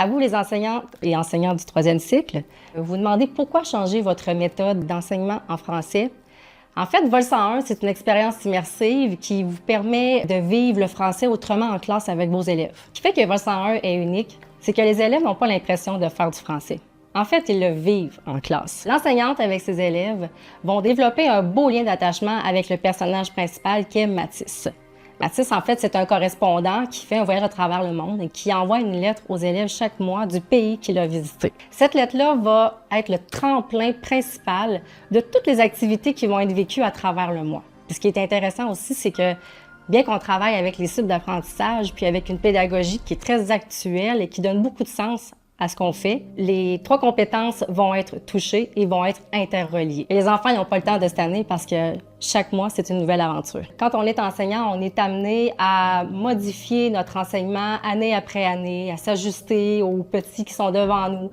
À vous, les enseignantes et enseignants du 3e cycle, vous demandez pourquoi changer votre méthode d'enseignement en français. En fait, Vol 101, c'est une expérience immersive qui vous permet de vivre le français autrement en classe avec vos élèves. Ce qui fait que Vol 101 est unique, c'est que les élèves n'ont pas l'impression de faire du français. En fait, ils le vivent en classe. L'enseignante avec ses élèves vont développer un beau lien d'attachement avec le personnage principal qui est Mathis. Mathis, en fait, c'est un correspondant qui fait un voyage à travers le monde et qui envoie une lettre aux élèves chaque mois du pays qu'il a visité. Cette lettre-là va être le tremplin principal de toutes les activités qui vont être vécues à travers le mois. Puis ce qui est intéressant aussi, c'est que bien qu'on travaille avec les cibles d'apprentissage puis avec une pédagogie qui est très actuelle et qui donne beaucoup de sens à ce qu'on fait, les 3 compétences vont être touchées et vont être interreliées. Et les enfants, ils n'ont pas le temps de se tanner parce que chaque mois, c'est une nouvelle aventure. Quand on est enseignant, on est amené à modifier notre enseignement année après année, à s'ajuster aux petits qui sont devant nous.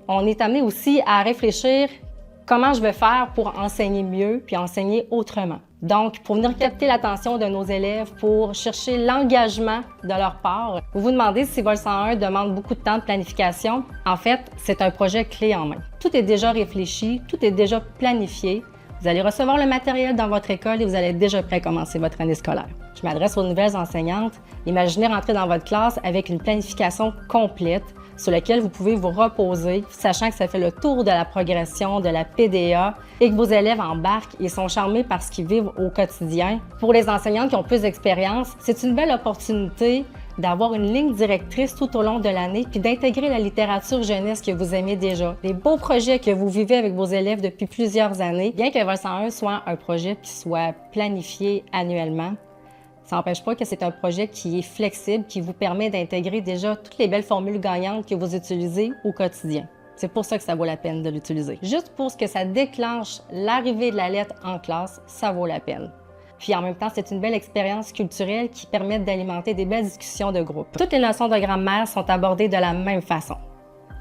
On est amené aussi à réfléchir comment je vais faire pour enseigner mieux puis enseigner autrement. Donc, pour venir capter l'attention de nos élèves, pour chercher l'engagement de leur part, vous vous demandez si Vol 101 demande beaucoup de temps de planification. En fait, c'est un projet clé en main. Tout est déjà réfléchi, tout est déjà planifié. Vous allez recevoir le matériel dans votre école et vous allez être déjà prêt à commencer votre année scolaire. Je m'adresse aux nouvelles enseignantes. Imaginez rentrer dans votre classe avec une planification complète sur laquelle vous pouvez vous reposer, sachant que ça fait le tour de la progression, de la PDA, et que vos élèves embarquent et sont charmés par ce qu'ils vivent au quotidien. Pour les enseignantes qui ont plus d'expérience, c'est une belle opportunité d'avoir une ligne directrice tout au long de l'année, puis d'intégrer la littérature jeunesse que vous aimez déjà, des beaux projets que vous vivez avec vos élèves depuis plusieurs années. Bien que Vol 101 soit un projet qui soit planifié annuellement, ça n'empêche pas que c'est un projet qui est flexible, qui vous permet d'intégrer déjà toutes les belles formules gagnantes que vous utilisez au quotidien. C'est pour ça que ça vaut la peine de l'utiliser. Juste pour ce que ça déclenche l'arrivée de la lettre en classe, ça vaut la peine. Puis en même temps, c'est une belle expérience culturelle qui permet d'alimenter des belles discussions de groupe. Toutes les notions de grammaire sont abordées de la même façon.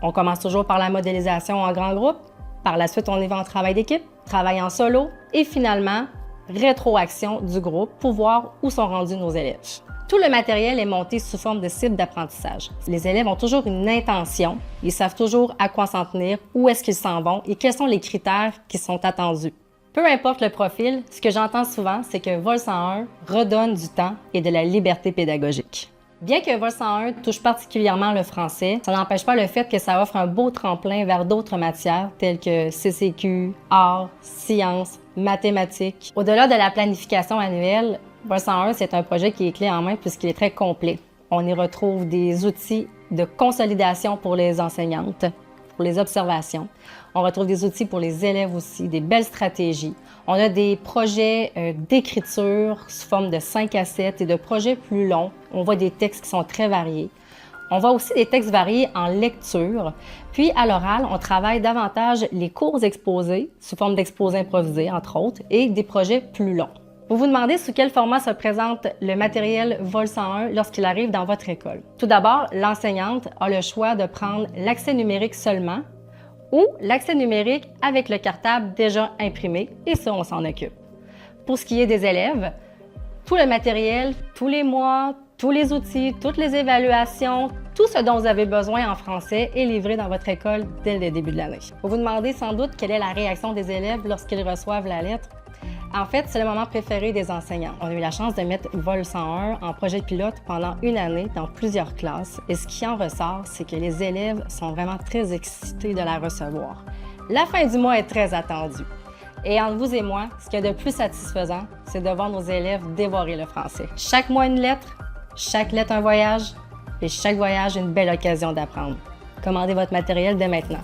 On commence toujours par la modélisation en grand groupe. Par la suite, on y va en travail d'équipe, travail en solo et finalement, rétroaction du groupe pour voir où sont rendus nos élèves. Tout le matériel est monté sous forme de cibles d'apprentissage. Les élèves ont toujours une intention, ils savent toujours à quoi s'en tenir, où est-ce qu'ils s'en vont et quels sont les critères qui sont attendus. Peu importe le profil, ce que j'entends souvent, c'est que Vol 101 redonne du temps et de la liberté pédagogique. Bien que Vol 101 touche particulièrement le français, ça n'empêche pas le fait que ça offre un beau tremplin vers d'autres matières telles que CCQ, arts, sciences, mathématiques. Au-delà de la planification annuelle, Vol 101, c'est un projet qui est clé en main puisqu'il est très complet. On y retrouve des outils de consolidation pour les enseignantes, pour les observations. On retrouve des outils pour les élèves aussi, des belles stratégies. On a des projets d'écriture sous forme de 5 à 7 et de projets plus longs. On voit des textes qui sont très variés. On voit aussi des textes variés en lecture. Puis, à l'oral, on travaille davantage les cours exposés, sous forme d'exposés improvisés, entre autres, et des projets plus longs. Vous vous demandez sous quel format se présente le matériel Vol 101 lorsqu'il arrive dans votre école. Tout d'abord, l'enseignante a le choix de prendre l'accès numérique seulement ou l'accès numérique avec le cartable déjà imprimé, et ça, on s'en occupe. Pour ce qui est des élèves, tout le matériel, tous les mois, tous les outils, toutes les évaluations, tout ce dont vous avez besoin en français est livré dans votre école dès le début de l'année. Vous vous demandez sans doute quelle est la réaction des élèves lorsqu'ils reçoivent la lettre. En fait, c'est le moment préféré des enseignants. On a eu la chance de mettre Vol 101 en projet pilote pendant une année dans plusieurs classes. Et ce qui en ressort, c'est que les élèves sont vraiment très excités de la recevoir. La fin du mois est très attendue. Et entre vous et moi, ce qu'il y a de plus satisfaisant, c'est de voir nos élèves dévorer le français. Chaque mois une lettre, chaque lettre un voyage, et chaque voyage une belle occasion d'apprendre. Commandez votre matériel dès maintenant.